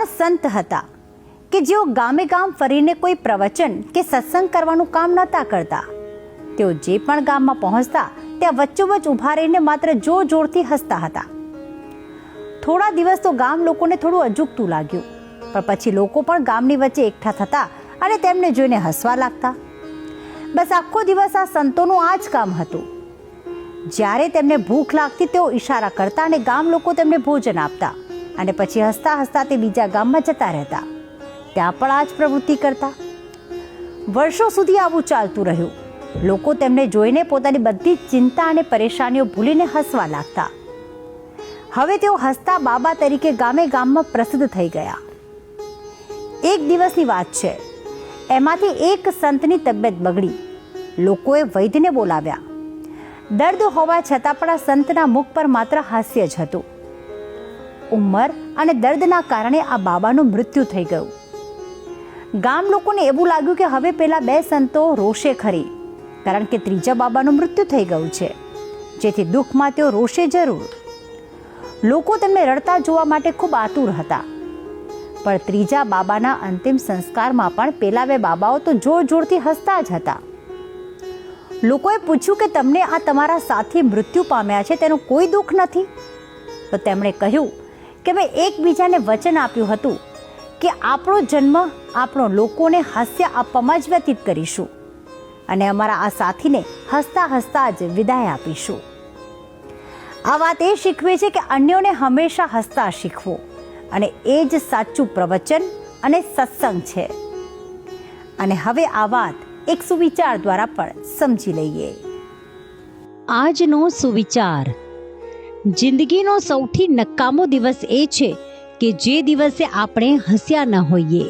સંત હતા કે જેઓ ગામે ગામ ફરીને કોઈ પ્રવચન કે સત્સંગ કરવાનું કામ નહોતા કરતા. તેઓ જે પણ ગામમાં પહોંચતા ત્યાં વચ્ચોવચ્ચ ઊભા રહીને માત્ર જોર જોરથી હસતા હતા. થોડા દિવસ તો ગામ લોકોને થોડું અજુગતું લાગ્યું, પણ પછી લોકો પણ ગામની વચ્ચે એકઠા થતા અને તેમને જોઈને હસવા લાગતા. બસ આખો દિવસ આ સંતોનું આ જ કામ હતું. જ્યારે તેમને ભૂખ લાગતી તેઓ ઈશારા કરતા અને ગામ લોકો તેમને ભોજન આપતા અને પછી હસતા હસતા તે બીજા ગામમાં જતા રહેતા. ત્યાં પણ આ જ પ્રવૃત્તિ કરતા. વર્ષો સુધી આવું ચાલતું રહ્યું. લોકો તેમને જોઈને પોતાની બધી જ ચિંતા અને પરેશાનીઓ ભૂલીને હસવા લાગતા. હવે તેઓ હસતા બાબા તરીકે ગામે ગામમાં પ્રસિદ્ધ થઈ ગયા. એક દિવસની વાત છે. એમાંથી એક સંતની તબિયત બગડી. લોકોએ વૈદ્યને બોલાવ્યા. દર્દ હોવા છતાં પણ આ સંતના મુખ પર માત્ર હાસ્ય જ હતું. ઉંમર અને દર્દના કારણે આ બાબાનું મૃત્યુ થઈ ગયું. ગામ લોકોને એવું લાગ્યું કે હવે પેલા બે સંતો રોષે ખરી, કારણ કે ત્રીજા બાબાનું મૃત્યુ થઈ ગયું છે, જેથી દુઃખમાં તેઓ રોષે જરૂર. લોકો તેમને રડતા જોવા માટે ખૂબ આતુર હતા. પણ ત્રીજા બાબાના અંતિમ સંસ્કારમાં પણ પેલા બે બાબાઓ તો જોર જોરથી હસતા જ હતા. લોકોએ પૂછ્યું કે તમને આ તમારા સાથી મૃત્યુ પામ્યા છે તેનું કોઈ દુઃખ નથી? તો તેમણે કહ્યું કે મેં એકબીજાને વચન આપ્યું હતું કે આપણો જન્મ આપણો લોકોને હાસ્ય આપવામાં જ વ્યતીત કરીશું અને અમારા આ સાથીને હસતા હસતા જ વિદાય આપીશું. આ વાત એ શીખવે છે કે અન્યોને હંમેશા હસતા શીખવું, અને એ જ સાચું પ્રવચન અને સત્સંગ છે. અને હવે આ વાત એક સુવિચાર દ્વારા પણ સમજી લઈએ. આજનો સુવિચાર: જિંદગીનો સૌથી નકામો દિવસ એ છે કે જે દિવસે આપણે હસ્યા ન હોઈએ.